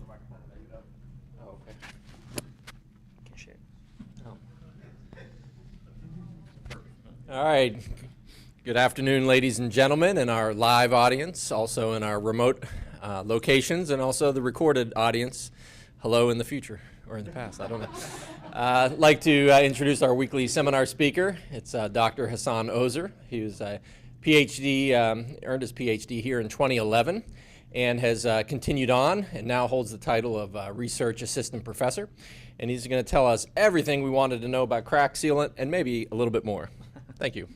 Oh, okay. Can share. Oh. All right. Good afternoon, ladies and gentlemen, and our live audience, also in our remote locations, and also the recorded audience. Hello in the future, or in the past, I don't know. I'd like to introduce our weekly seminar speaker. It's Dr. Hassan Ozer. He was a PhD, earned his PhD here in 2011, and has continued on, and now holds the title of Research Assistant Professor. And he's going to tell us everything we wanted to know about crack sealant, and maybe a little bit more. Thank you.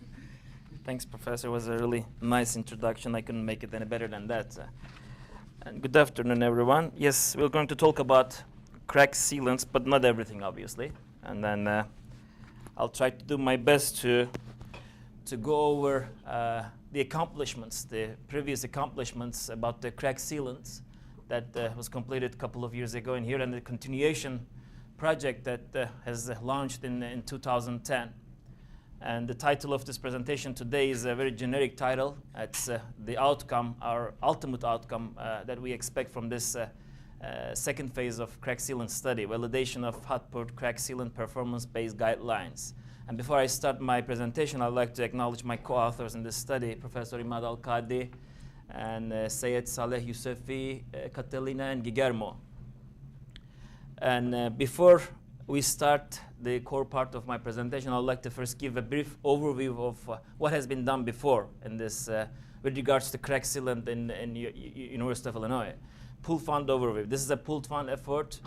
Thanks, Professor. It was a really nice introduction. I couldn't make it any better than that. And good afternoon, everyone. Yes, we're going to talk about crack sealants, but not everything, obviously. And then I'll try to do my best to go over the accomplishments, the previous accomplishments about the crack sealants that was completed a couple of years ago in here, and the continuation project that has launched in 2010. And the title of this presentation today is a very generic title. It's the outcome, our ultimate outcome that we expect from this second phase of crack sealant study, validation of hot-poured crack sealant performance-based guidelines. And before I start my presentation, I'd like to acknowledge my co-authors in this study, Professor Imad Al-Qadi and Sayed Saleh Yusufi, Catalina, and Guillermo. And before we start the core part of my presentation, I'd like to first give a brief overview of what has been done before in this, with regards to crack sealant in University of Illinois. Pooled fund overview. This is a pooled fund effort,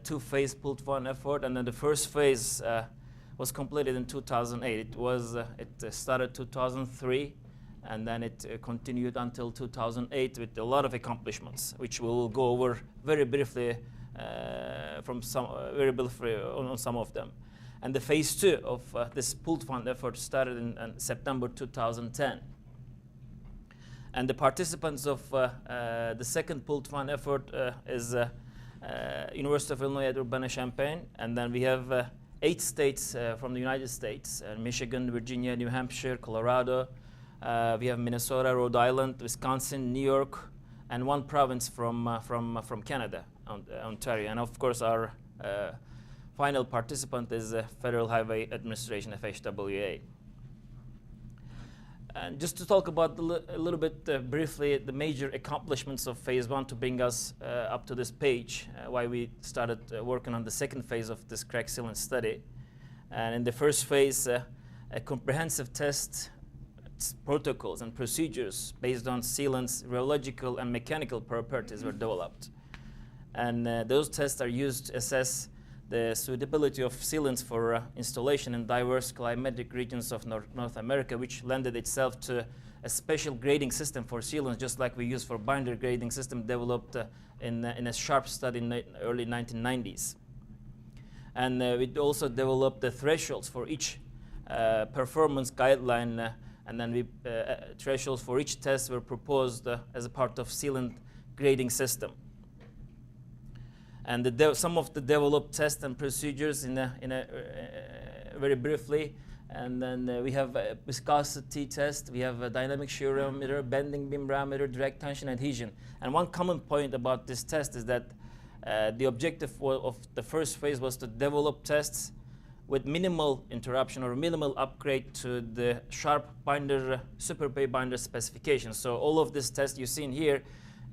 two-phase pooled fund effort, and then the first phase was completed in 2008. It started 2003, and then it continued until 2008 with a lot of accomplishments, which we will go over very briefly on some of them. And the phase two of this pooled fund effort started in September 2010. And the participants of the second pooled fund effort is University of Illinois at Urbana-Champaign, and then we have 8 states from the United States: Michigan, Virginia, New Hampshire, Colorado. We have Minnesota, Rhode Island, Wisconsin, New York, and 1 province from Canada, Ontario. And of course, our final participant is Federal Highway Administration, FHWA. And just to talk about a little bit briefly the major accomplishments of phase 1 to bring us up to this page, why we started working on the second phase of this crack sealant study. And in the first phase, a comprehensive test protocols and procedures based on sealants' rheological and mechanical properties were developed. And those tests are used to assess the suitability of sealants for installation in diverse climatic regions of North America, which lended itself to a special grading system for sealants, just like we use for binder grading system developed in a Sharp study in the early 1990s. And we also developed the thresholds for each performance guideline, and then thresholds for each test were proposed as a part of sealant grading system. And some of the developed tests and procedures very briefly. And then we have a viscosity test, we have a dynamic shearometer, bending beam barometer, direct tension adhesion. And one common point about this test is that the objective of the first phase was to develop tests with minimal interruption or minimal upgrade to the Sharp binder, SuperPay binder specifications. So all of this tests you see in here,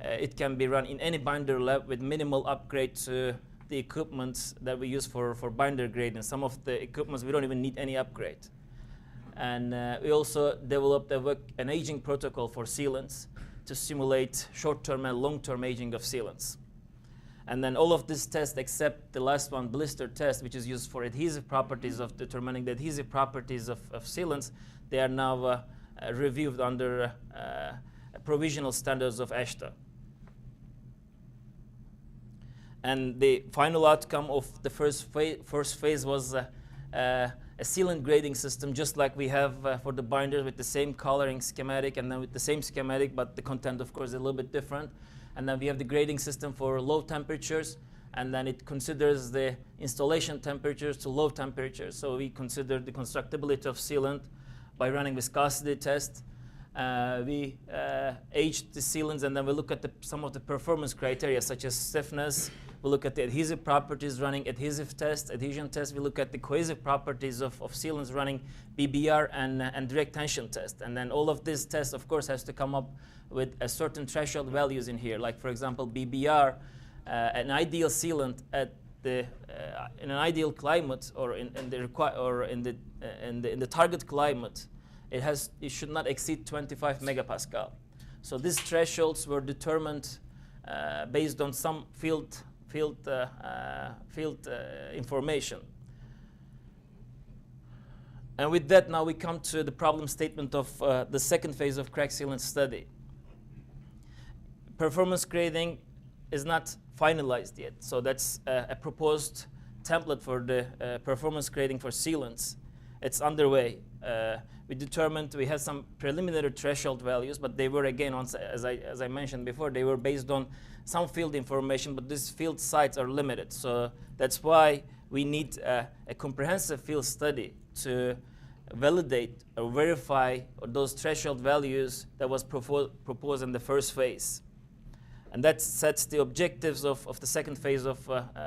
it can be run in any binder lab with minimal upgrade to the equipment that we use for binder grading. Some of the equipments we don't even need any upgrade. And we also developed an aging protocol for sealants to simulate short-term and long-term aging of sealants. And then all of these tests, except the last one, blister test, which is used for adhesive properties of determining the adhesive properties of sealants, they are now reviewed under provisional standards of ASHTA. And the final outcome of the first phase was a sealant grading system, just like we have for the binders, with the same coloring schematic and then with the same schematic, but the content, of course, is a little bit different. And then we have the grading system for low temperatures, and then it considers the installation temperatures to low temperatures. So we consider the constructability of sealant by running viscosity test, We age the sealants, and then we look at some of the performance criteria, such as stiffness. We look at the adhesive properties running adhesive test, adhesion test. We look at the cohesive properties of sealants running BBR and direct tension test. And then all of these tests, of course, has to come up with a certain threshold values in here. Like, for example, BBR, an ideal sealant at in an ideal climate or in the target climate, it should not exceed 25 megapascal. So these thresholds were determined based on some field information. And with that, now we come to the problem statement of the second phase of crack sealant study. Performance grading is not finalized yet, so that's a proposed template for the performance grading for sealants. It's underway. We determined we had some preliminary threshold values, but they were, again, as I mentioned before, they were based on some field information, but these field sites are limited. So that's why we need a comprehensive field study to validate or verify those threshold values that was proposed in the first phase. And that sets the objectives of the second phase of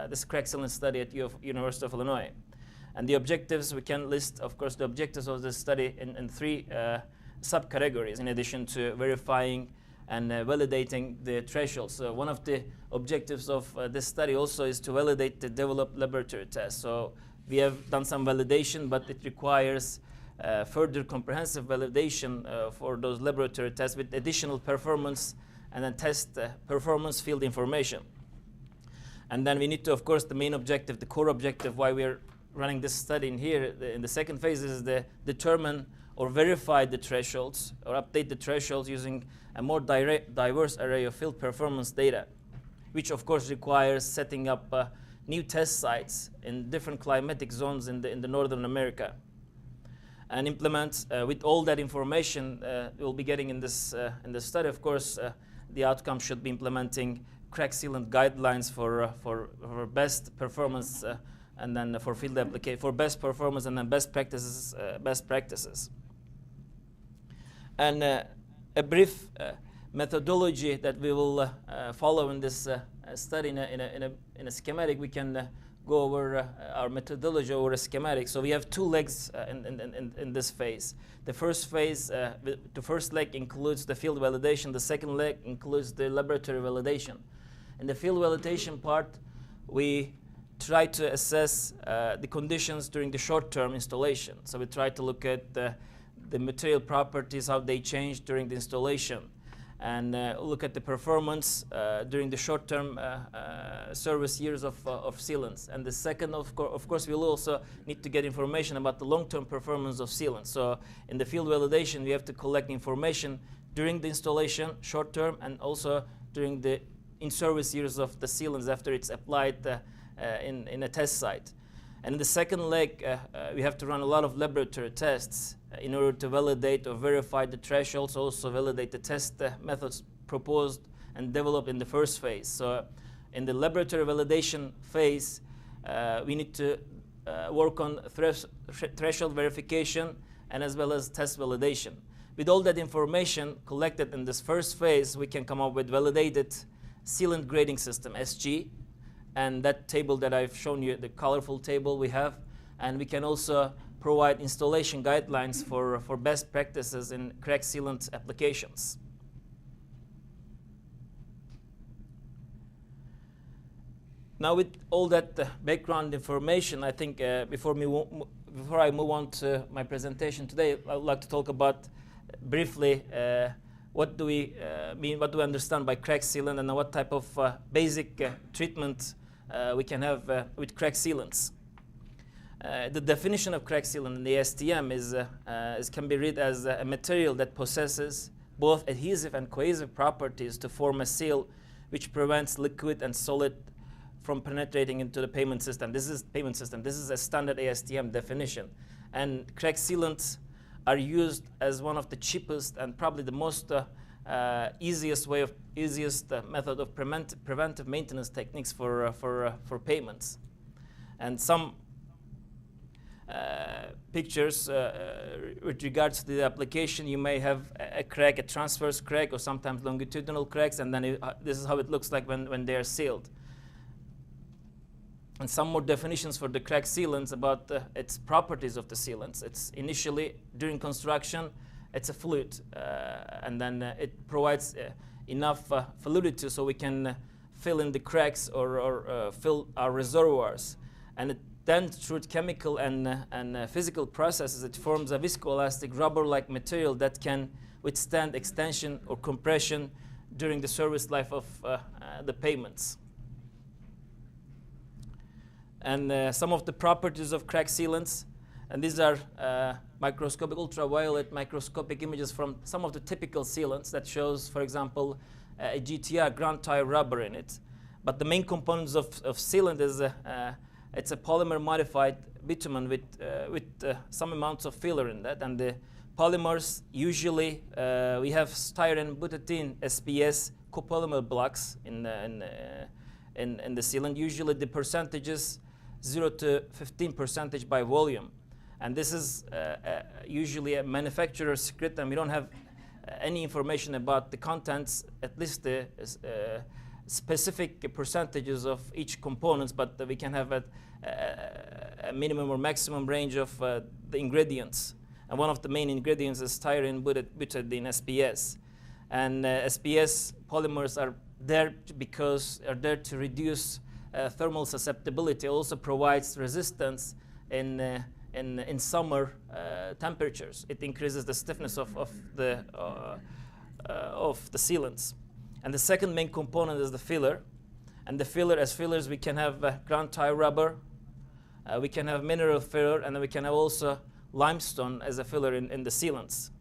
this crack sealant study at University of Illinois. And the objectives, we can list, of course, the objectives of this study in three subcategories, in addition to verifying and validating the thresholds. So one of the objectives of this study also is to validate the developed laboratory tests. So we have done some validation, but it requires further comprehensive validation for those laboratory tests with additional performance and then test performance field information. And then we need to, of course, the main objective, the core objective why we're running this study in here, in the second phase, is to determine or verify the thresholds or update the thresholds using a more diverse array of field performance data, which of course requires setting up new test sites in different climatic zones in the Northern America. And implement, with all that information we'll be getting in this study, of course, the outcome should be implementing crack sealant guidelines for best performance and then for field application, for best performance and then best practices. And a brief methodology that we will follow in this study in a schematic. We can go over our methodology over a schematic. So we have two legs in this phase. The first phase, the first leg includes the field validation. The second leg includes the laboratory validation. In the field validation part, we try to assess the conditions during the short-term installation. So we try to look at the material properties, how they change during the installation, and look at the performance during the short-term service years of sealants. And the second, of course, we'll also need to get information about the long-term performance of sealants. So in the field validation, we have to collect information during the installation, short-term, and also during the in-service years of the sealants after it's applied in a test site. And in the second leg, we have to run a lot of laboratory tests in order to validate or verify the thresholds, also validate the test methods proposed and developed in the first phase. So in the laboratory validation phase, we need to work on threshold verification and as well as test validation. With all that information collected in this first phase, we can come up with validated sealant grading system, SG, and that table that I've shown you, the colorful table we have, and we can also provide installation guidelines for best practices in crack sealant applications. Now, with all that background information, I think before I move on to my presentation today, I would like to talk about briefly what do we mean, what do we understand by crack sealant, and what type of basic treatment we can have with crack sealants. The definition of crack sealant in the ASTM can be read as a material that possesses both adhesive and cohesive properties to form a seal which prevents liquid and solid from penetrating into the pavement system. This is a standard ASTM definition. And crack sealants are used as one of the cheapest and probably the most easiest method of preventive maintenance techniques for pavements. And some pictures with regards to the application. You may have a crack, a transverse crack, or sometimes longitudinal cracks, and then this is how it looks like when they are sealed. And some more definitions for the crack sealants about its properties of the sealants. It's initially, during construction, it's a fluid, and then it provides enough fluidity so we can fill in the cracks or fill our reservoirs. And then through chemical and physical processes, it forms a viscoelastic rubber-like material that can withstand extension or compression during the service life of the pavements. And some of the properties of crack sealants, and these are microscopic, ultraviolet microscopic images from some of the typical sealants that shows, for example, a GTR, ground tire rubber in it. But the main components of sealant is it's a polymer modified bitumen with some amounts of filler in that. And the polymers, usually we have styrene butadiene SPS copolymer blocks in the sealant. Usually the percentages 0 to 15% by volume. And this is usually a manufacturer's secret, and we don't have any information about the contents, at least the specific percentages of each components, but we can have a minimum or maximum range of the ingredients. And one of the main ingredients is styrene butadiene SPS. And SPS polymers are there to reduce thermal susceptibility. Also provides resistance in summer temperatures. It increases the stiffness of the sealants. And the second main component is the filler. And the filler, as fillers, we can have ground tire rubber, we can have mineral filler, and then we can have also limestone as a filler in the sealants.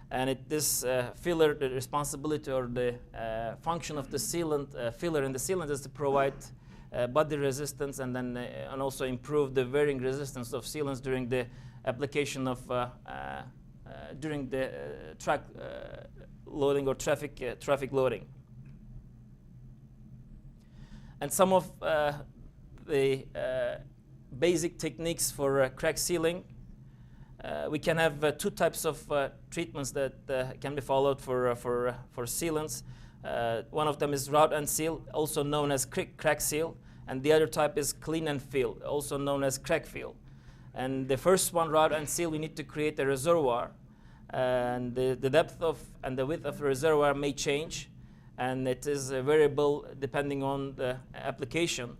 And this filler, the responsibility or the function of the sealant, filler in the sealant is to provide body resistance and then and also improve the wearing resistance of sealants during the application of during the truck loading or traffic loading. And some of the basic techniques for crack sealing. We can have two types of treatments that can be followed for sealants. One of them is route and seal, also known as crack seal, and the other type is clean and fill, also known as crack fill. And the first one, route and seal, we need to create a reservoir, and the depth of and the width of the reservoir may change, and it is variable depending on the application.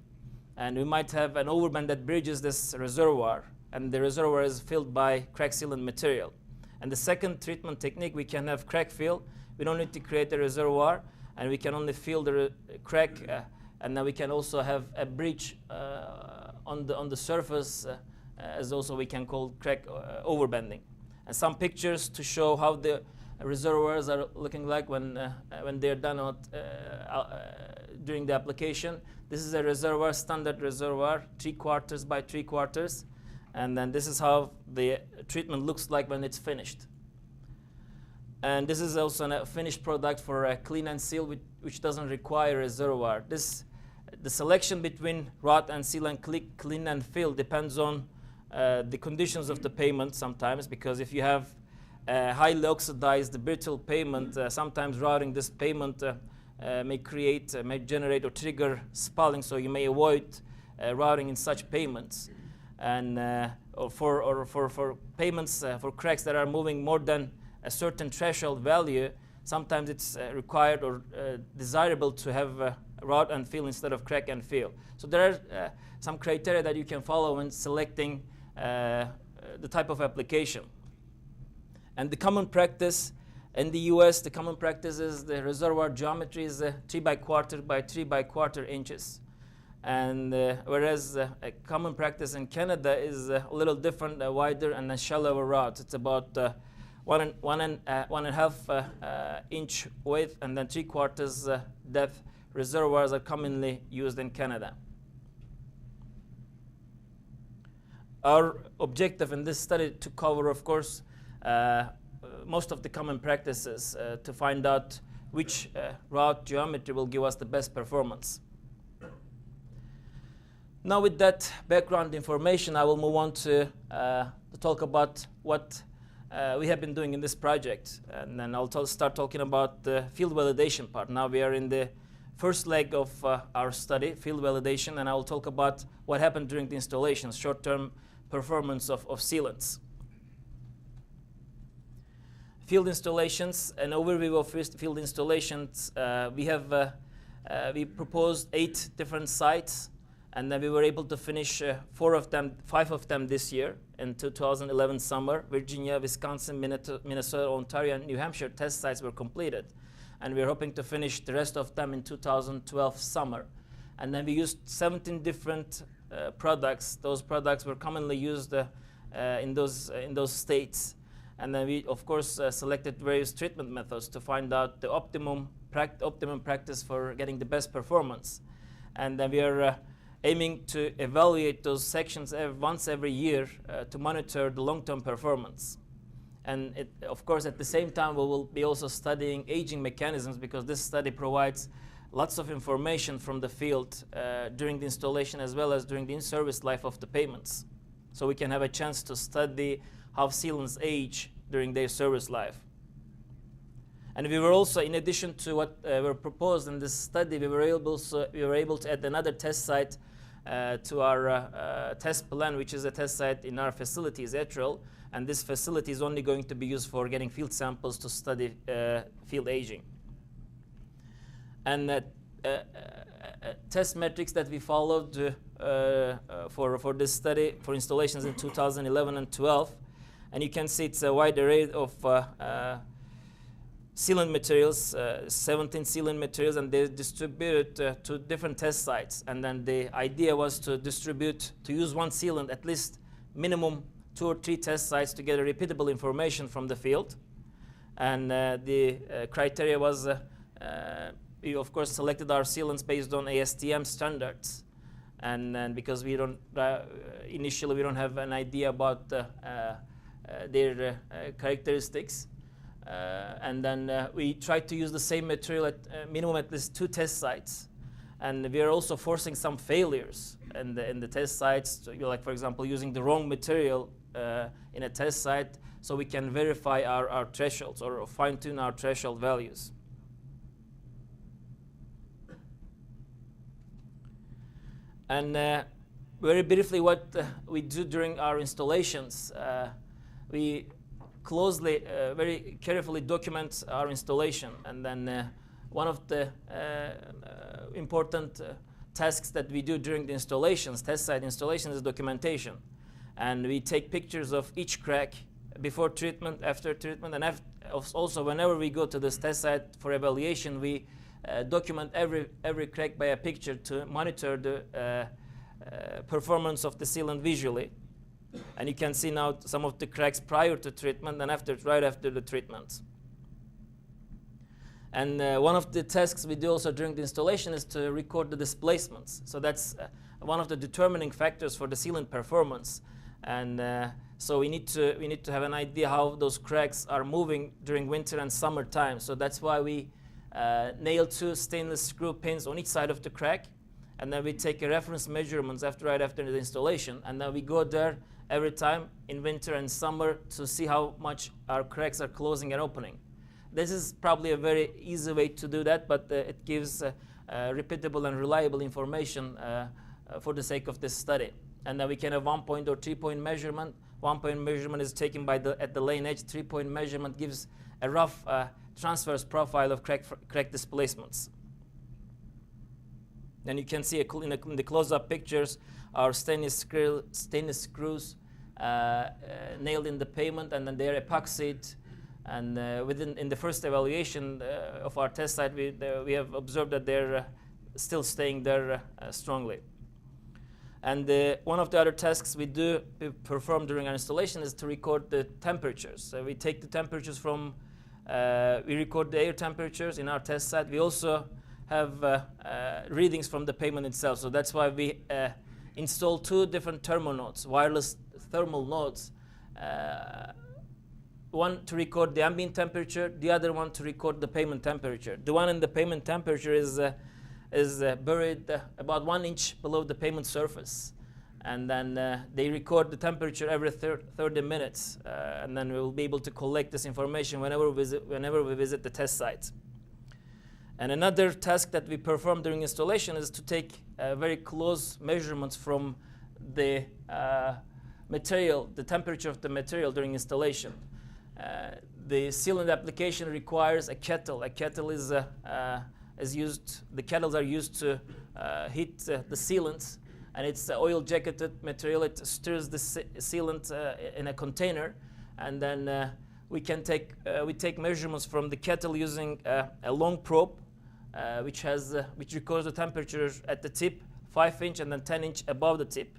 And we might have an overband that bridges this reservoir, and the reservoir is filled by crack sealant material. And the second treatment technique, we can have crack fill. We don't need to create a reservoir, and we can only fill the crack, and then we can also have a bridge on the surface, as also we can call crack overbanding. And some pictures to show how the reservoirs are looking like when they're done during the application. This is a reservoir, standard reservoir, 3/4 by 3/4. And then this is how the treatment looks like when it's finished. And this is also a finished product for a clean and seal, which doesn't require a reservoir. The selection between route and seal and clean and fill depends on the conditions of the pavement sometimes, because if you have a highly oxidized brittle pavement, sometimes routing this pavement may generate or trigger spalling, so you may avoid routing in such pavements. And for pavements for cracks that are moving more than a certain threshold value, sometimes it's required or desirable to have route and fill instead of crack and fill. So there are some criteria that you can follow when selecting the type of application. And the common practice in the US, the common practice is the reservoir geometry is 3/4 by 3/4 inches. And whereas a common practice in Canada is a little different, wider and a shallower route. It's about 1.5 inch width and then 3/4 depth. Reservoirs are commonly used in Canada. Our objective in this study to cover, of course, most of the common practices to find out which route geometry will give us the best performance. Now with that background information, I will move on to talk about what we have been doing in this project. And then I'll start talking about the field validation part. Now we are in the first leg of our study, field validation, and I will talk about what happened during the installations, short-term performance of sealants. Field installations, an overview of field installations. We proposed 8 different sites, and then we were able to finish 5 of them this year in 2011 summer. Virginia, Wisconsin, Minnesota, Ontario, and New Hampshire test sites were completed. And we're hoping to finish the rest of them in 2012 summer. And then we used 17 different products. Those products were commonly used in those states. And then we, of course, selected various treatment methods to find out the optimum practice for getting the best performance. And then we are aiming to evaluate those sections once every year to monitor the long-term performance. And of course, at the same time, we will be also studying aging mechanisms, because this study provides lots of information from the field during the installation as well as during the in-service life of the payments. So we can have a chance to study how sealants age during their service life. And we were also, in addition to what were proposed in this study, we were able to add another test site to our test plan, which is a test site in our facilities, Etrel. And this facility is only going to be used for getting field samples to study field aging. And test metrics that we followed for this study for installations in 2011 and 12. And you can see it's a wide array of sealant materials, 17 sealant materials, and they're distributed to different test sites. And then the idea was to use one sealant at least minimum 2 or 3 test sites to get a repeatable information from the field. And the criteria was, we of course selected our sealants based on ASTM standards. And then because we don't, initially we don't have an idea about their characteristics. And then we tried to use the same material at minimum at least 2 test sites. And we are also forcing some failures in the test sites, so, like for example using the wrong material in a test site, so we can verify our thresholds or fine-tune our threshold values. And very briefly, what we do during our installations, we closely, very carefully document our installation. And then one of the important tasks that we do during the installations, test site installations, is documentation. And we take pictures of each crack before treatment, after treatment, and also whenever we go to this test site for evaluation, we document every crack by a picture to monitor the performance of the sealant visually. And you can see now some of the cracks prior to treatment and right after the treatment. And one of the tasks we do also during the installation is to record the displacements. So that's one of the determining factors for the sealant performance. And so we need to have an idea how those cracks are moving during winter and summer time. So that's why we nail 2 stainless screw pins on each side of the crack, and then we take a reference measurements right after the installation, and then we go there every time in winter and summer to see how much our cracks are closing and opening. This is probably a very easy way to do that, but it gives repeatable and reliable information for the sake of this study. And then we can have 1-point or 3-point measurement. 1-point measurement is taken at the lane edge. 3-point measurement gives a rough transverse profile of crack displacements. And you can see in the close-up pictures our stainless screws nailed in the pavement, and then they're epoxied. And in the first evaluation of our test site, we have observed that they're still staying there strongly. And one of the other tasks we perform during our installation is to record the temperatures. So we take the temperatures from, we record the air temperatures in our test site. We also have readings from the pavement itself. So that's why we install 2 different thermonodes, wireless thermal nodes. One to record the ambient temperature, the other one to record the pavement temperature. The one in the pavement temperature is is buried about 1 inch below the pavement surface. And then they record the temperature every 30 minutes. And then we will be able to collect this information whenever we visit the test site. And another task that we perform during installation is to take very close measurements from the material, the temperature of the material during installation. The sealant application requires a kettle. A kettle is used. The kettles are used to heat the sealants, and it's oil-jacketed material. It stirs the sealant in a container, and then we take measurements from the kettle using a long probe, which records the temperature at the tip, 5 inch, and then 10 inch above the tip.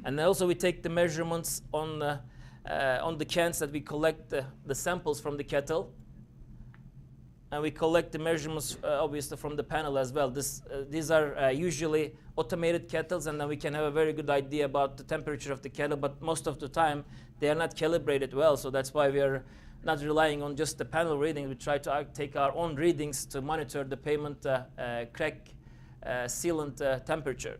And also we take the measurements on the cans that we collect the samples from the kettle. And we collect the measurements obviously from the panel as well. These are usually automated kettles, and then we can have a very good idea about the temperature of the kettle, but most of the time they are not calibrated well, so that's why we are not relying on just the panel reading. We try to take our own readings to monitor the pavement crack sealant temperature.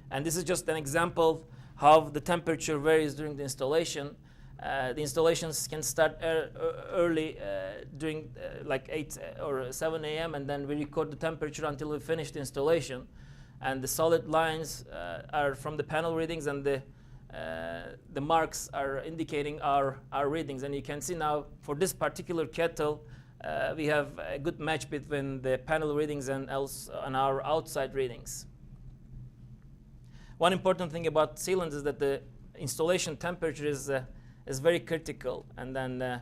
And this is just an example how the temperature varies during the installation. The installations can start early during like 8 or 7 a.m. and then we record the temperature until we finish the installation. And the solid lines are from the panel readings, and the marks are indicating our readings. And you can see now for this particular kettle, we have a good match between the panel readings and our outside readings. One important thing about sealants is that the installation temperature is very critical, and then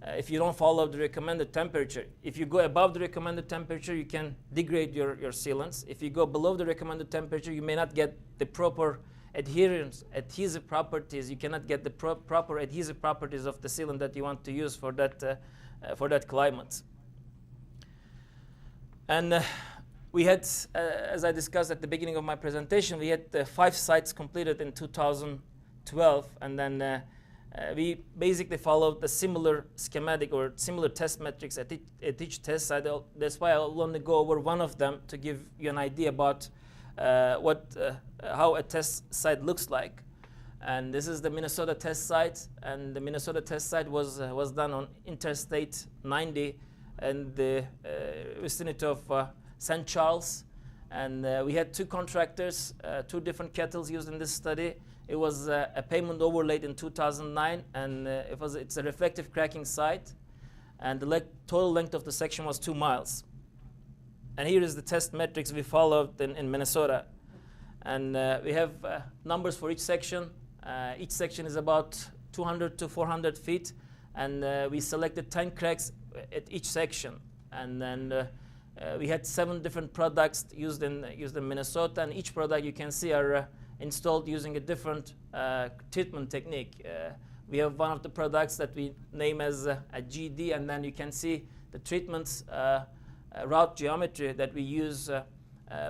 if you don't follow the recommended temperature, if you go above the recommended temperature, you can degrade your sealants. If you go below the recommended temperature, you may not get the proper adhesive properties. You cannot get the proper adhesive properties of the sealant that you want to use for that climate. And we had, as I discussed at the beginning of my presentation, we had 5 sites completed in 2012, and then we basically followed the similar schematic or similar test metrics at each test site. That's why I'll only go over one of them to give you an idea about how a test site looks like. And this is the Minnesota test site, and the Minnesota test site was done on Interstate 90 in the vicinity of St. Charles. And we had 2 contractors, 2 different kettles used in this study. It was a pavement overlaid in 2009, and it's a reflective cracking site, and the total length of the section was 2 miles. And here is the test metrics we followed in Minnesota. And we have numbers for each section. Each section is about 200 to 400 feet, and we selected 10 cracks at each section. And then we had 7 different products used in Minnesota, and each product you can see are installed using a different treatment technique. We have one of the products that we name as a GD, and then you can see the treatments route geometry that we use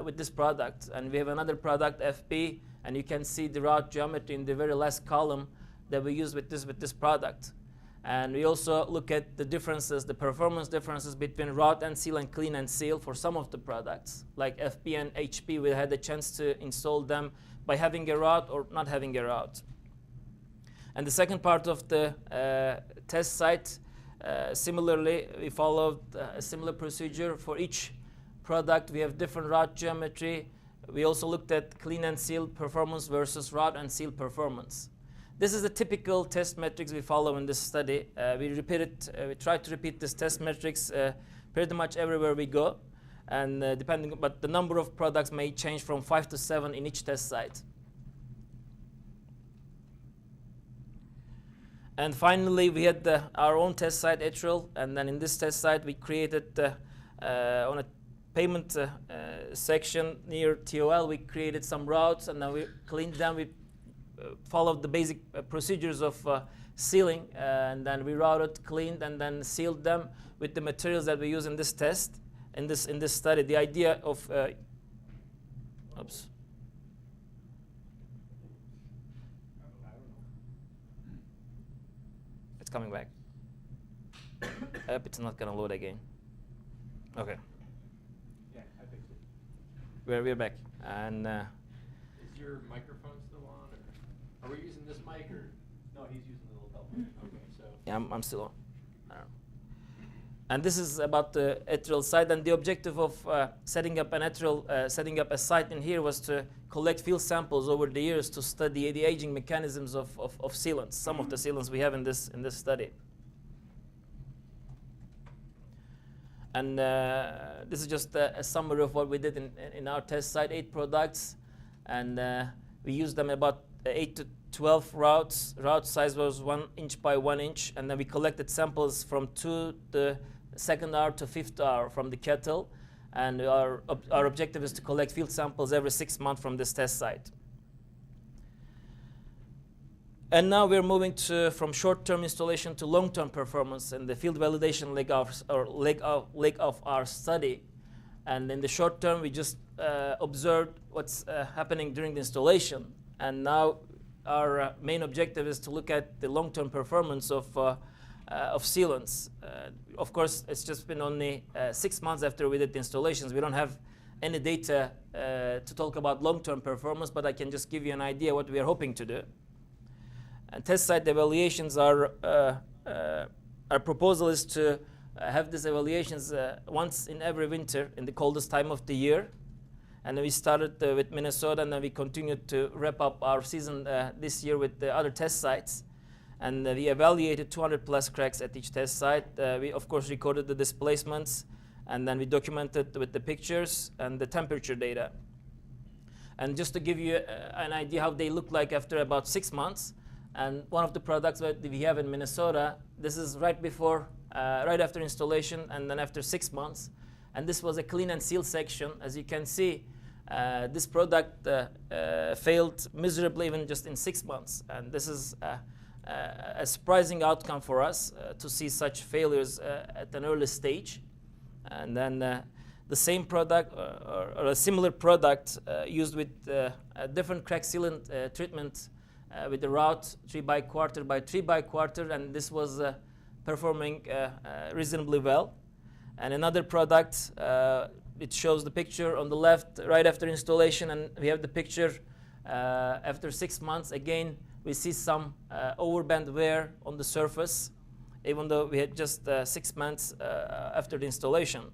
with this product. And we have another product, FP, and you can see the route geometry in the very last column that we use with this product. And we also look at the differences, the performance differences between route and seal and clean and seal for some of the products. Like FP and HP, we had the chance to install them by having a route or not having a route. And the second part of the test site, similarly, we followed a similar procedure for each product. We have different route geometry. We also looked at clean and seal performance versus route and seal performance. This is the typical test metrics we follow in this study. We try to repeat this test metrics pretty much everywhere we go. And but the number of products may change from 5 to 7 in each test site. And finally, we had our own test site, Etril, and then in this test site, we created on a pavement section near TOL, we created some routes, and then we cleaned them. We followed the basic procedures of sealing, and then we routed, cleaned, and then sealed them with the materials that we use in this test. In this study, the idea of it's coming back. It's not gonna load again. Okay. we're back. And is your microphone still on? Or are we using this mic or? No, he's using the little telephone. Okay, so. yeah, I'm still on. I don't know. And this is about the atrial site. And the objective of setting up setting up a site in here was to collect field samples over the years to study the aging mechanisms of sealants. Some of the sealants we have in this study. And this is just a summary of what we did in our test site, 8 products. And we used them about 8 to 12 routes. Route size was 1 inch by 1 inch. And then we collected samples from the 2nd hour to 5th hour from the kettle. And our objective is to collect field samples every 6 months from this test site. And now we're moving from short-term installation to long-term performance in the field validation leg of our study. And in the short term, we just observed what's happening during the installation. And now our main objective is to look at the long-term performance of sealants. Of course, it's just been only 6 months after we did the installations. We don't have any data to talk about long-term performance, but I can just give you an idea what we are hoping to do. And test site evaluations our proposal is to have these evaluations once in every winter in the coldest time of the year. And then we started with Minnesota, and then we continued to wrap up our season this year with the other test sites. And we evaluated 200 plus cracks at each test site. We of course recorded the displacements, and then we documented with the pictures and the temperature data. And just to give you an idea how they look like after about 6 months, and one of the products that we have in Minnesota, this is right after installation and then after 6 months. And this was a clean and seal section. As you can see, this product failed miserably even just in 6 months. And this is a surprising outcome for us to see such failures at an early stage. And then the same product or a similar product used with a different crack sealant treatment with the route 3 by quarter by 3 by quarter, and this was performing reasonably well. And another product, it shows the picture on the left right after installation, and we have the picture after 6 months. Again, we see some overband wear on the surface, even though we had just 6 months after the installation.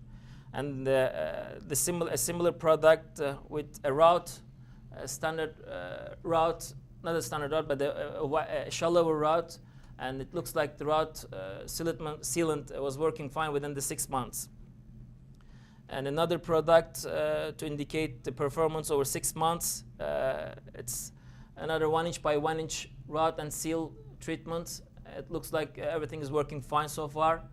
And a similar product with a route, a standard route, not a standard route, but a shallower route, and it looks like the route sealant was working fine within the 6 months. And another product to indicate the performance over 6 months, it's another 1 inch by 1 inch route and seal treatment. It looks like everything is working fine so far.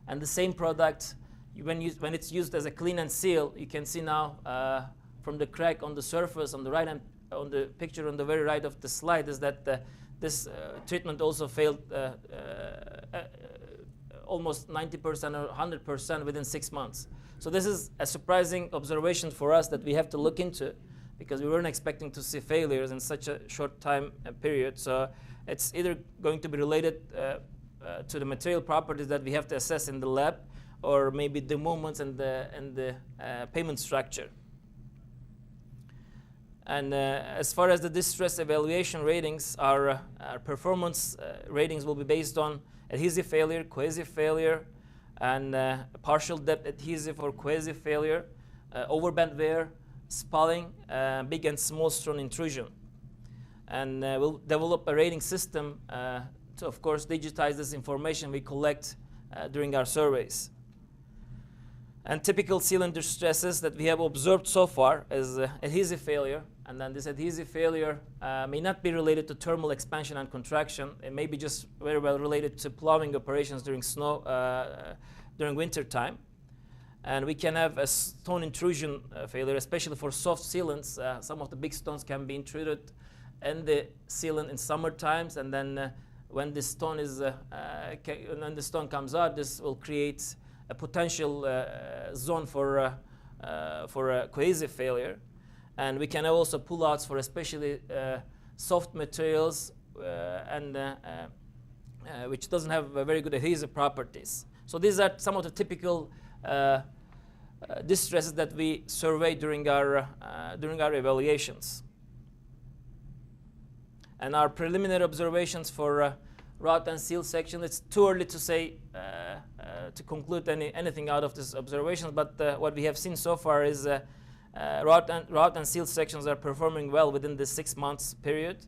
And the same product, when it's used as a clean and seal, you can see now from the crack on the surface on the right hand, on the picture on the very right of the slide, is that this treatment also failed almost 90% or 100% within 6 months. So this is a surprising observation for us that we have to look into, because we weren't expecting to see failures in such a short time period. So it's either going to be related to the material properties that we have to assess in the lab, or maybe the movements and the payment structure. And as far as the distress evaluation ratings, our performance ratings will be based on adhesive failure, cohesive failure, and partial depth adhesive or cohesive failure, overband wear, spalling, big and small stone intrusion. And we'll develop a rating system to, of course, digitize this information we collect during our surveys. And typical sealant distresses that we have observed so far is adhesive failure. And then this adhesive failure may not be related to thermal expansion and contraction. It may be just very well related to plowing operations during during winter time. And we can have a stone intrusion failure, especially for soft sealants. Some of the big stones can be intruded in the sealant in summer times, and then when the stone when the stone comes out, this will create a potential zone for a cohesive failure. And we can have also pullouts for especially soft materials and which doesn't have very good adhesive properties. So these are some of the typical distresses that we surveyed during our evaluations. And our preliminary observations for route and seal section, it's too early to say, to conclude anything out of these observations, but what we have seen so far is route and seal sections are performing well within the 6 months period.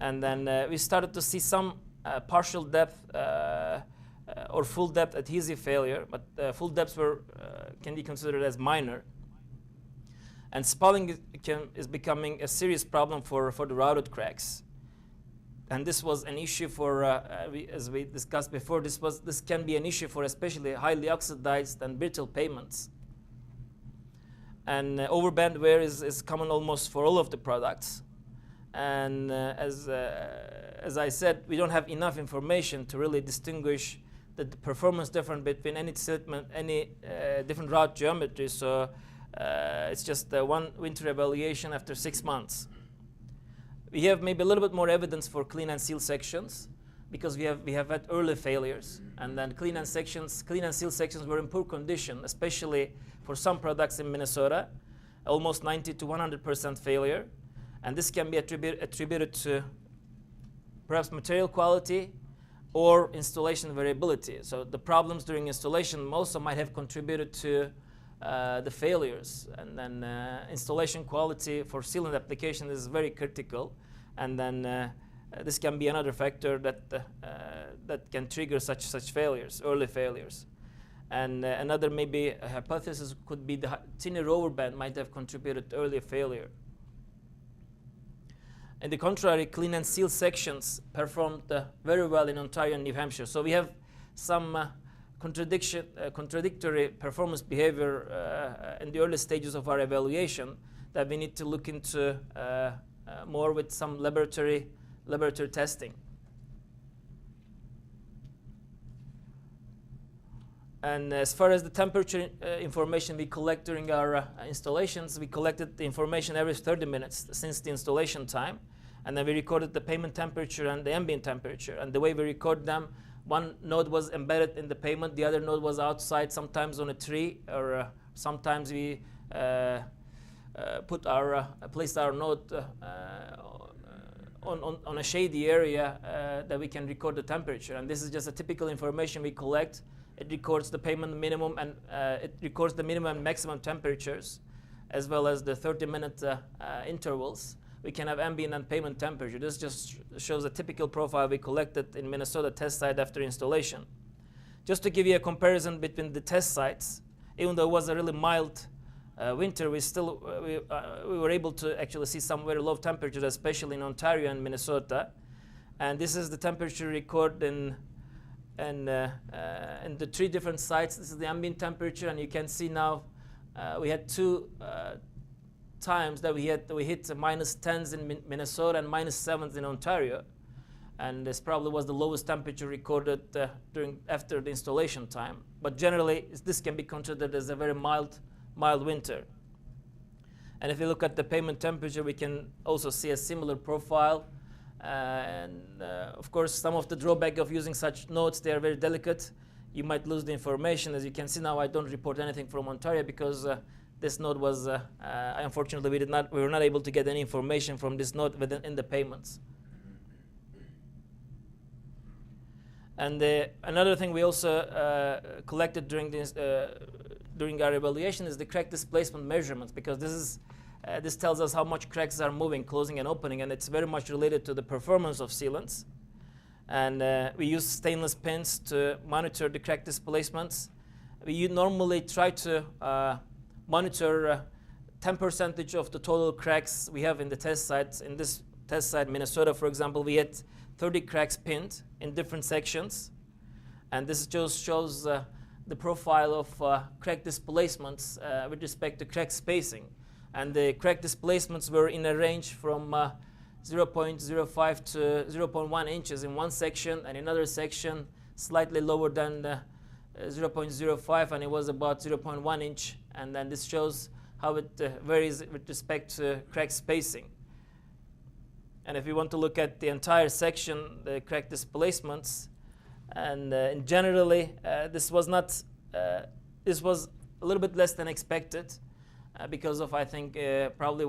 And then we started to see some partial depth or full depth adhesive failure, but full depths can be considered as minor. And spalling is becoming a serious problem for the routed cracks. And this was an issue for, as we discussed before, this can be an issue for especially highly oxidized and brittle pavements. And overband wear is common almost for all of the products. And as I said, we don't have enough information to really distinguish the performance difference between any different route geometry. So it's just one winter evaluation after 6 months. We have maybe a little bit more evidence for clean and seal sections because we have had early failures, and then clean and seal sections were in poor condition, especially for some products in Minnesota, almost 90 to 100% failure. And this can be attributed to perhaps material quality or installation variability. So the problems during installation also might have contributed to the failures. And then installation quality for sealant application is very critical. And then this can be another factor that can trigger such failures, early failures. And another maybe hypothesis could be the thinner overband might have contributed to early failure. On the contrary, clean and seal sections performed very well in Ontario and New Hampshire. So we have some contradictory performance behavior in the early stages of our evaluation that we need to look into more with some laboratory testing. And as far as the temperature information we collect during our installations, we collected the information every 30 minutes since the installation time. And then we recorded the pavement temperature and the ambient temperature. And the way we record them, one node was embedded in the pavement, the other node was outside, sometimes on a tree, or sometimes we placed our node on a shady area that we can record the temperature. And this is just a typical information we collect. It records the pavement minimum and it records the minimum and maximum temperatures, as well as the 30-minute intervals. We can have ambient and pavement temperature. This just shows a typical profile we collected in Minnesota test site after installation. Just to give you a comparison between the test sites, even though it was a really mild winter, we were able to actually see some very low temperatures, especially in Ontario and Minnesota. And this is the temperature recorded in the 3 different sites. This is the ambient temperature, and you can see now we had 2 times that we hit -10s in Minnesota and -7s in Ontario, and this probably was the lowest temperature recorded after the installation time. But generally, this can be considered as a very mild winter. And if you look at the pavement temperature, we can also see a similar profile. Of course, some of the drawback of using such nodes, they are very delicate. You might lose the information. As you can see now, I don't report anything from Ontario because this node was, unfortunately, we were not able to get any information from this node in the pavements. And another thing we also collected during our evaluation is the crack displacement measurements, because this tells us how much cracks are moving, closing, and opening, and it's very much related to the performance of sealants. And we use stainless pins to monitor the crack displacements. We normally try to monitor 10% of the total cracks we have in the test sites. In this test site, Minnesota, for example, we had 30 cracks pinned in different sections. And this just shows the profile of crack displacements with respect to crack spacing. And the crack displacements were in a range from 0.05 to 0.1 inches in one section, and in another section slightly lower than 0.05, and it was about 0.1 inch. And then this shows how it varies with respect to crack spacing. And if you want to look at the entire section, the crack displacements, and generally this was a little bit less than expected because of, I think, probably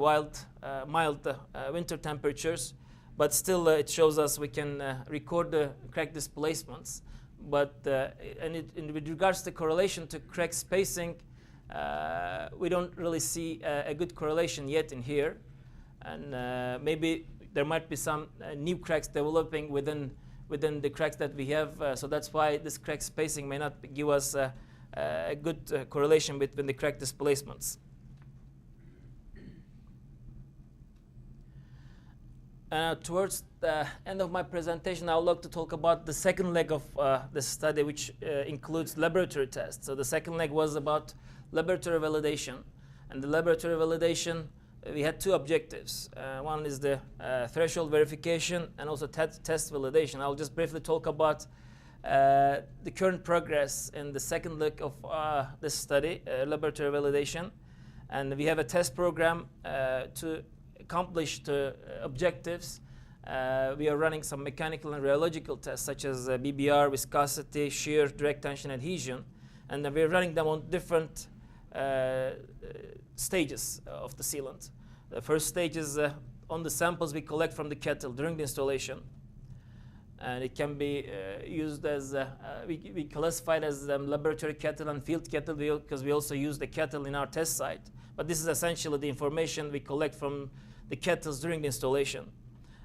mild winter temperatures. But still, it shows us we can record the crack displacements. But with regards to correlation to crack spacing, we don't really see a good correlation yet in here. And maybe there might be some new cracks developing within the cracks that we have. So that's why this crack spacing may not give us a good correlation between the crack displacements. Towards the end of my presentation, I would like to talk about the second leg of the study, which includes laboratory tests. So the second leg was about laboratory validation. And the laboratory validation, we had two objectives. One is the threshold verification and also test validation. I'll just briefly talk about the current progress in the second leg of this study, laboratory validation. And we have a test program to accomplish the objectives. We are running some mechanical and rheological tests such as BBR, viscosity, shear, direct tension, adhesion. And we're running them on different stages of the sealant. The first stage is on the samples we collect from the kettle during the installation. And it can be used as, we classify it as laboratory kettle and field kettle because we also use the kettle in our test site. But this is essentially the information we collect from the kettles during the installation.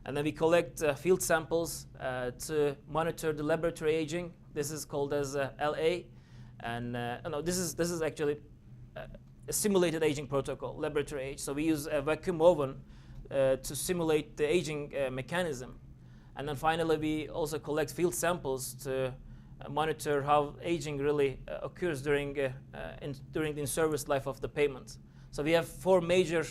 And then we collect field samples to monitor the laboratory aging. This is called as LA. And no, this is actually a simulated aging protocol, laboratory age. So we use a vacuum oven to simulate the aging mechanism. And then finally, we also collect field samples to monitor how aging really occurs during the in-service life of the pavement. So we have four major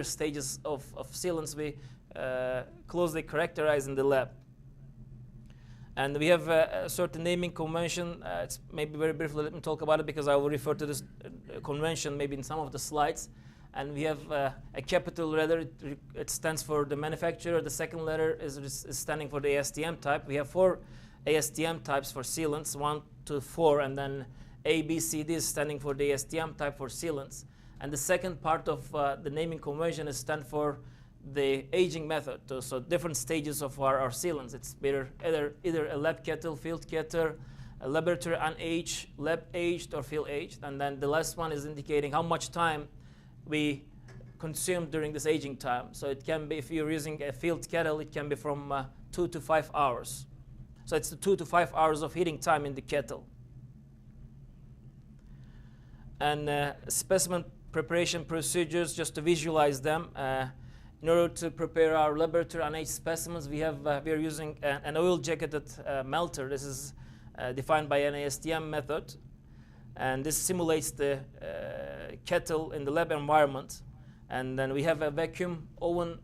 stages of sealants we closely characterize in the lab. And we have a certain naming convention. It's maybe very briefly, let me talk about it because I will refer to this convention maybe in some of the slides. And we have a capital letter. It stands for the manufacturer. The second letter is standing for the ASTM type. We have 4 ASTM types for sealants, 1 to 4, and then A, B, C, D is standing for the ASTM type for sealants. And the second part of the naming convention is stand for the aging method. So different stages of our sealants. It's either a lab kettle, field kettle, a laboratory unaged, lab aged, or field aged. And then the last one is indicating how much time we consume during this aging time. So it can be, if you're using a field kettle, it can be from 2 to 5 hours. So it's the 2 to 5 hours of heating time in the kettle. And specimen preparation procedures, just to visualize them. In order to prepare our laboratory unaged specimens, we are using an oil-jacketed melter. This is defined by an ASTM method. And this simulates the kettle in the lab environment. And then we have a vacuum oven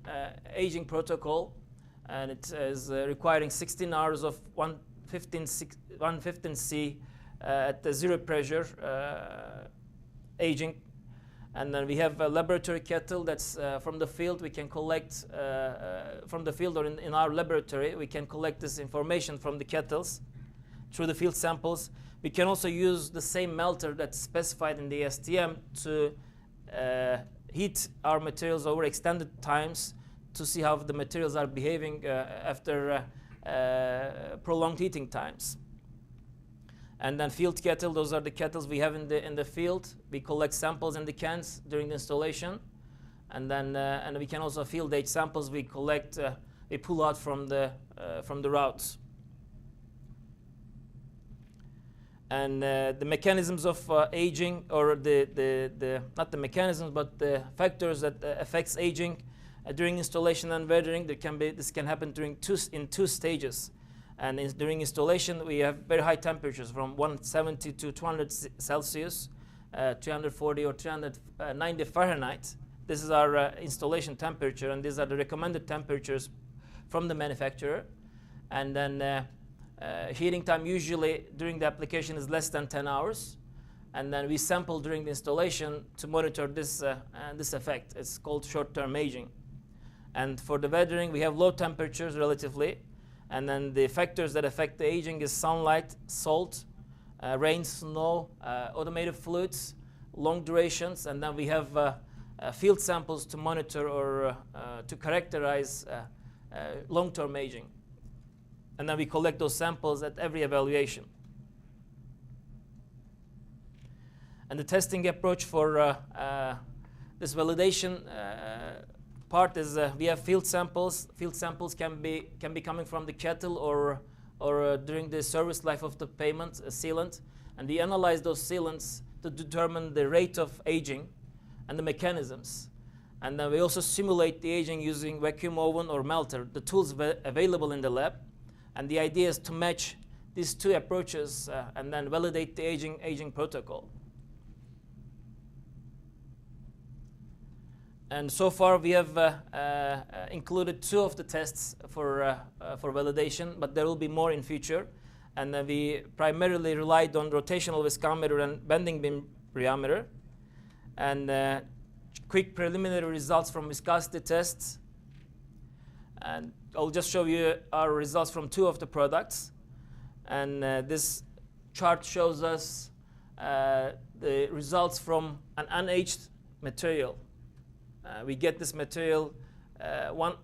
aging protocol. And it is requiring 16 hours of 115 C at the zero pressure aging. And then we have a laboratory kettle that's from the field. We can collect from the field or in our laboratory. We can collect this information from the kettles through the field samples. We can also use the same melter that's specified in the ASTM to heat our materials over extended times to see how the materials are behaving after prolonged heating times. And then field kettle, those are the kettles we have in the field. We collect samples in the cans during the installation. And then and we can also field age samples we collect, we pull out from the routes. And the mechanisms of aging, or not the mechanisms, but the factors that affects aging during installation and weathering, this can happen in two stages. And during installation, we have very high temperatures from 170 to 200 Celsius, 340 or 390 Fahrenheit. This is our installation temperature, and these are the recommended temperatures from the manufacturer. And then heating time usually during the application is less than 10 hours. And then we sample during the installation to monitor this effect. It's called short-term aging. And for the weathering, we have low temperatures relatively. And then the factors that affect the aging is sunlight, salt, rain, snow, automated fluids, long durations, and then we have field samples to monitor or to characterize long-term aging. And then we collect those samples at every evaluation. And the testing approach for this validation part is we have field samples. Field samples can be coming from the kettle or during the service life of the payment sealant, and we analyze those sealants to determine the rate of aging and the mechanisms. And then we also simulate the aging using vacuum oven or melter, the tools available in the lab. And the idea is to match these two approaches and then validate the aging protocol. And so far we have included 2 of the tests for validation, but there will be more in future. And we primarily relied on rotational viscometer and bending beam rheometer. And quick preliminary results from viscosity tests. And I'll just show you our results from 2 of the products. And this chart shows us the results from an unaged material. We get this material 1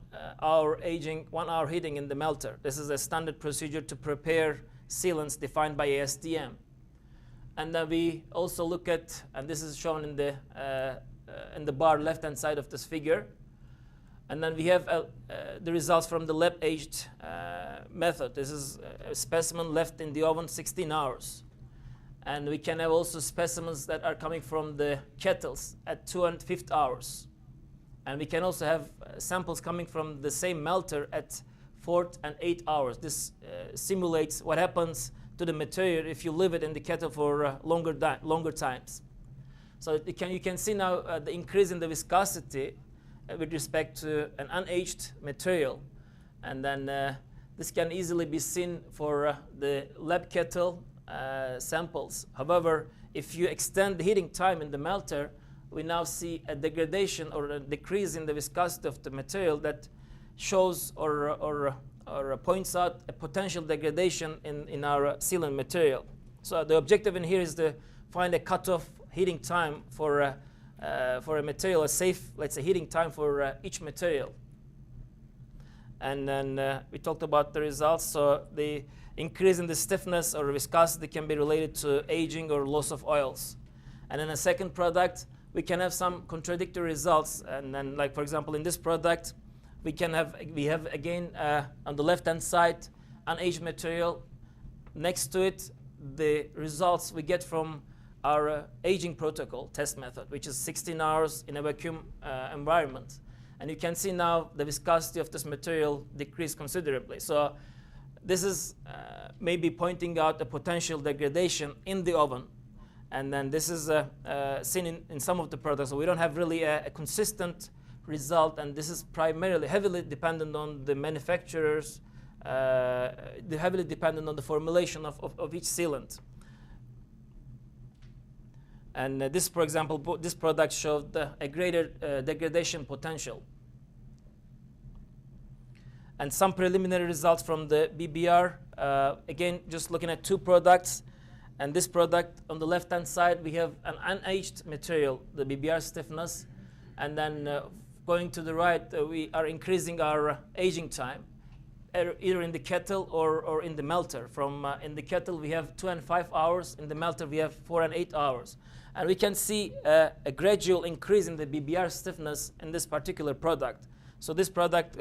hour aging, 1 hour heating in the melter. This is a standard procedure to prepare sealants defined by ASTM. And then we also look at, and this is shown in the bar left-hand side of this figure. And then we have the results from the lab-aged method. This is a specimen left in the oven 16 hours. And we can have also specimens that are coming from the kettles at 2 and 5 hours. And we can also have samples coming from the same melter at 4 and 8 hours. This simulates what happens to the material if you leave it in the kettle for longer times. So you can see now the increase in the viscosity with respect to an unaged material. And then this can easily be seen for the lab kettle samples. However, if you extend the heating time in the melter, we now see a degradation or a decrease in the viscosity of the material that shows or points out a potential degradation in our sealant material. So the objective in here is to find a cutoff heating time for a material, a safe, let's say, heating time for each material. And then we talked about the results. So the increase in the stiffness or viscosity can be related to aging or loss of oils. And in a second product, we can have some contradictory results. And then, like for example, in this product, we have again on the left-hand side unaged material. Next to it, the results we get from our aging protocol test method, which is 16 hours in a vacuum environment. And you can see now the viscosity of this material decreased considerably. So this is maybe pointing out a potential degradation in the oven. And then this is seen in some of the products. So we don't have really a consistent result, and this is primarily heavily dependent on the manufacturers, heavily dependent on the formulation of each sealant. And this, for example, this product showed a greater degradation potential. And some preliminary results from the BBR, again, just looking at 2 products. And this product, on the left-hand side, we have an unaged material, the BBR stiffness. And then going to the right, we are increasing our aging time, either in the kettle or in the melter. From in the kettle, we have 2 and 5 hours. In the melter, we have 4 and 8 hours. And we can see a gradual increase in the BBR stiffness in this particular product. So this product,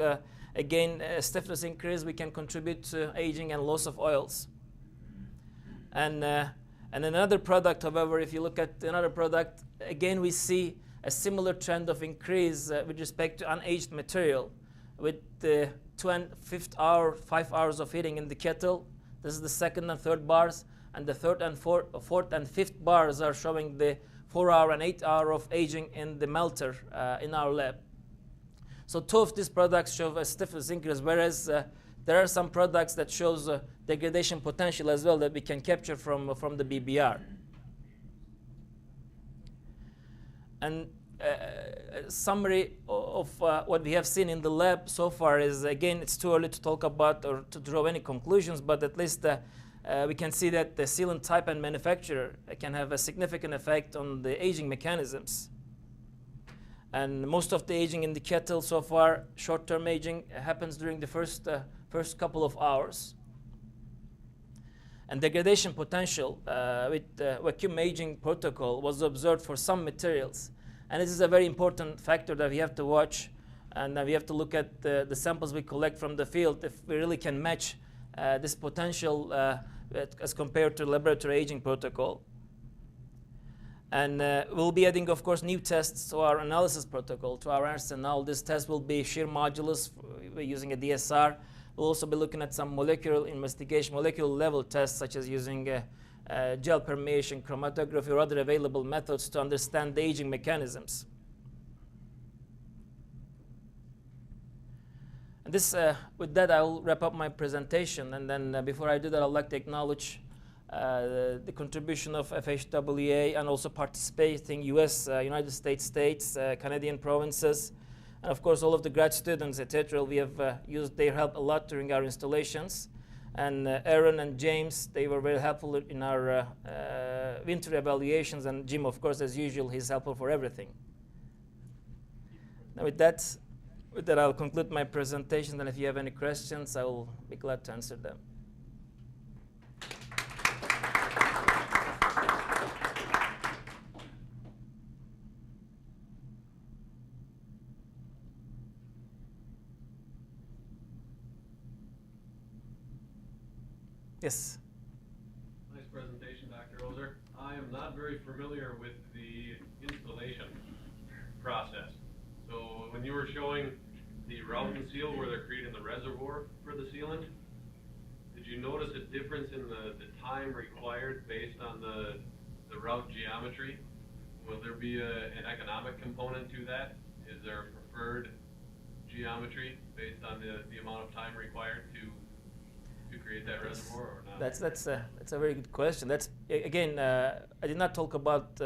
again, stiffness increase, we can contribute to aging and loss of oils. And another product, however, if you look at another product, again, we see a similar trend of increase with respect to unaged material, with the 2 and 5 hours of heating in the kettle. This is the 2nd and 3rd bars, and the 3rd and 4th and 5th bars are showing the 4 hour and 8 hour of aging in the melter in our lab. So 2 of these products show a stiffness increase, whereas there are some products that shows degradation potential as well that we can capture from the BBR. And a summary of what we have seen in the lab so far is, again, it's too early to talk about or to draw any conclusions, but at least we can see that the sealant type and manufacturer can have a significant effect on the aging mechanisms. And most of the aging in the kettle so far, short-term aging, happens during the first couple of hours. And degradation potential with vacuum aging protocol was observed for some materials. And this is a very important factor that we have to watch. And we have to look at the samples we collect from the field if we really can match this potential as compared to laboratory aging protocol. And we'll be adding, of course, new tests to our analysis protocol, to our arsenal. This test will be shear modulus. We're using a DSR. We'll also be looking at some molecular investigation, molecular level tests, such as using gel permeation, chromatography, or other available methods to understand the aging mechanisms. And this, with that, I'll wrap up my presentation. And then before I do that, I'd like to acknowledge the contribution of FHWA and also participating United States, Canadian provinces, and of course all of the grad students at Tetrel. We have used their help a lot during our installations. And Aaron and James, they were very helpful in our winter evaluations. And Jim, of course, as usual, he's helpful for everything. Now with that, I'll conclude my presentation. And if you have any questions, I will be glad to answer them. Yes. Nice presentation, Dr. Ozer. I am not very familiar with the installation process. So when you were showing the route and seal where they're creating the reservoir for the sealant, did you notice a difference in the time required based on the route geometry? Will there be an economic component to that? Is there a preferred geometry based on the amount of time required to create that reservoir or not? That's a very good question. That's again, I did not talk about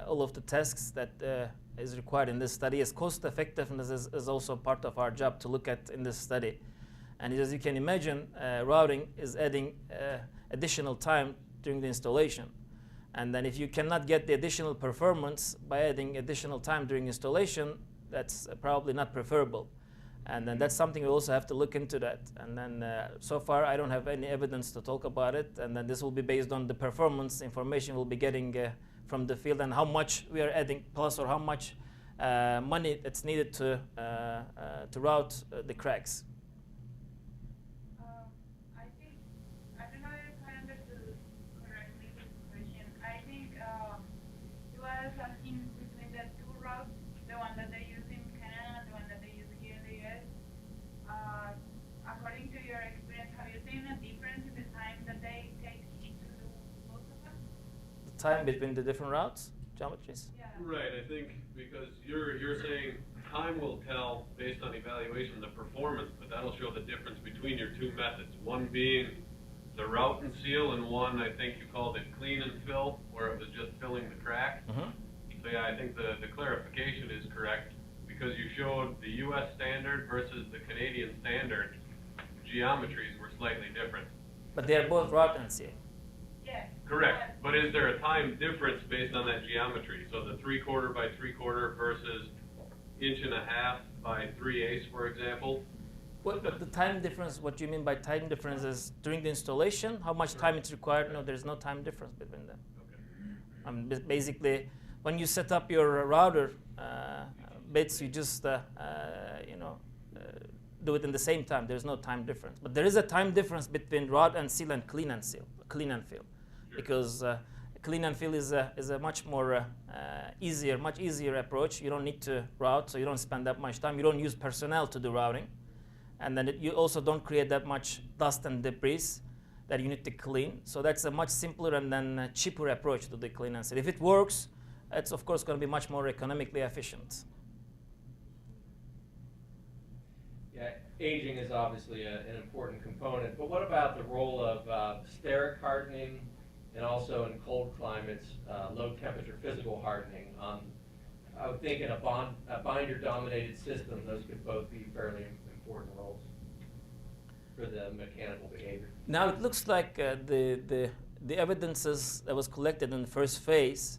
all of the tasks that is required in this study. As cost effectiveness is also part of our job to look at in this study. And as you can imagine, routing is adding additional time during the installation. And then if you cannot get the additional performance by adding additional time during installation, that's probably not preferable. And then that's something we also have to look into that. And then so far, I don't have any evidence to talk about it. And then this will be based on the performance information we'll be getting from the field and how much we are adding plus or how much money that's needed to route the cracks. I think, I don't know if I understood correctly this question. I think you was asking between the two routes, the one that they use in Canada and the one that they use here in the US. According to your experience, have you seen a difference in the time that they take to do both of them? The time between the different routes, geometries? Yeah. Right, I think because you're saying time will tell based on evaluation the performance, but that'll show the difference between your two methods. One being the route and seal, and one I think you called it clean and fill, where it was just filling the crack. Mm-hmm. So yeah, I think the clarification is correct because you showed the U.S. standard versus the Canadian standard. Geometries were slightly different. But they are both route and seal. Yes. Correct. But is there a time difference based on that geometry? So the 3/4 by 3/4 versus 1.5 by 3/8, for example? But the time difference, what you mean by time difference is during the installation, how much time it's required? No, there's no time difference between them. Okay. Basically, when you set up your router bits, you just do it in the same time. There's no time difference. But there is a time difference between route and seal and clean and seal, clean and fill. Sure. Because clean and fill is a much more much easier approach. You don't need to route, so you don't spend that much time. You don't use personnel to do routing. And then you also don't create that much dust and debris that you need to clean. So that's a much simpler and then cheaper approach to the clean and seal. If it works, it's of course going to be much more economically efficient. Yeah, aging is obviously an important component, but what about the role of steric hardening and also in cold climates, low temperature physical hardening? I would think in a binder-dominated system, those could both be fairly important roles. for the mechanical behavior? Now it looks like the evidences that was collected in the first phase,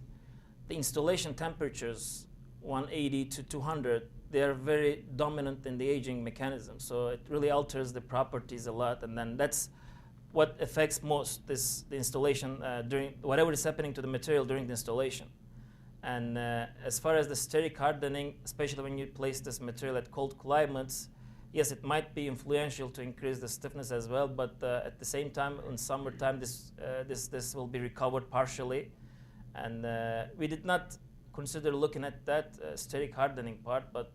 the installation temperatures, 180 to 200, they are very dominant in the aging mechanism. So it really alters the properties a lot, and then that's what affects most the installation during whatever is happening to the material during the installation. And as far as the steric hardening, especially when you place this material at cold climates, yes, it might be influential to increase the stiffness as well, but at the same time, in summertime, this will be recovered partially. And we did not consider looking at that steric hardening part, but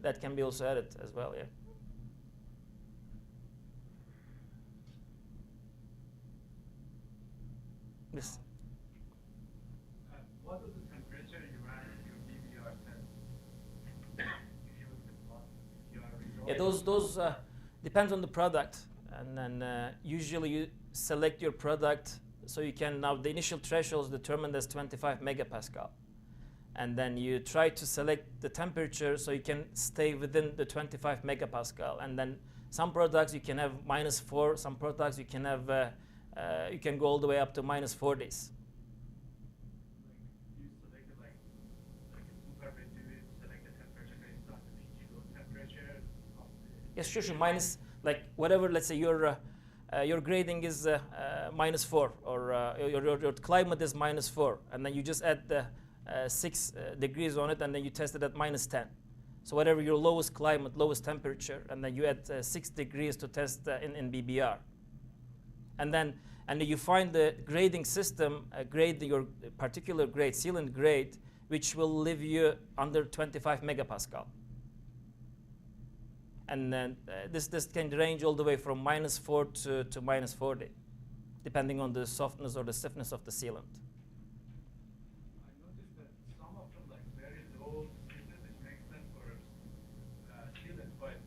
that can be also added as well, yeah. Yes. What is the temperature you ran in your BBR test? Yeah, those depends on the product, and then usually you select your product so you can now the initial threshold is determined as 25 megapascal, and then you try to select the temperature so you can stay within the 25 megapascal, and then some products you can have -4, some products you can have you can go all the way up to -40s. You selected like a super bit, do you select the temperature based on the PG temperature of the Yes, sure. Minus, like whatever. Let's say your grading is -4, or your climate is -4, and then you just add the 6 degrees on it, and then you test it at -10. So whatever your lowest climate, lowest temperature, and then you add 6 degrees to test in BBR, and then you find the grading system, grade your particular grade, sealant grade, which will leave you under 25 megapascal. And then this can range all the way from -4 to -40, depending on the softness or the stiffness of the sealant. I noticed that some of them like very low stiffness, which makes sense for sealant, but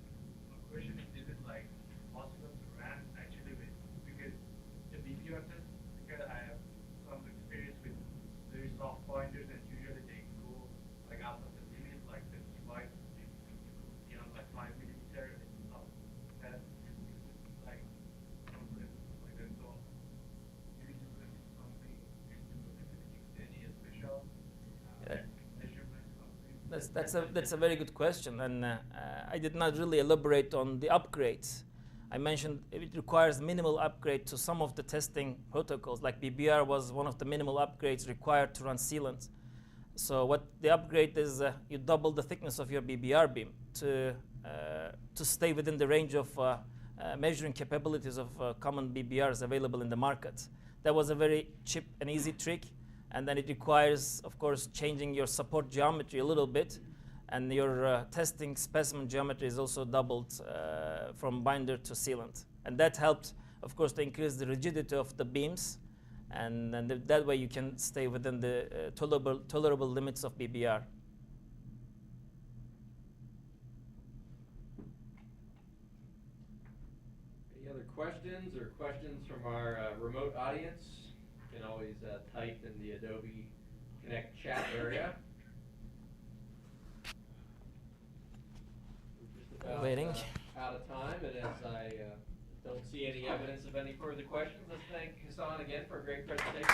my question is it like possible to run actually with, because the BBR test, because I have some experience with very soft binders, and usually they go like out of the limit, like the spike, you know, like 5 millimeter, it's not that, like something like that. So maybe just look at something, any special measurement, something. That's a very good question, and I did not really elaborate on the upgrades. I mentioned it requires minimal upgrade to some of the testing protocols, like BBR was one of the minimal upgrades required to run sealant. So what the upgrade is, you double the thickness of your BBR beam to stay within the range of measuring capabilities of common BBRs available in the market. That was a very cheap and easy trick, and then it requires, of course, changing your support geometry a little bit, and your testing specimen geometry is also doubled from binder to sealant. And that helped, of course, to increase the rigidity of the beams, and that way you can stay within the tolerable limits of BBR. Any other questions or questions from our remote audience? You can always type in the Adobe Connect chat area. About, Waiting. Out of time, and as I don't see any evidence of any further questions, let's thank Hassan again for a great presentation.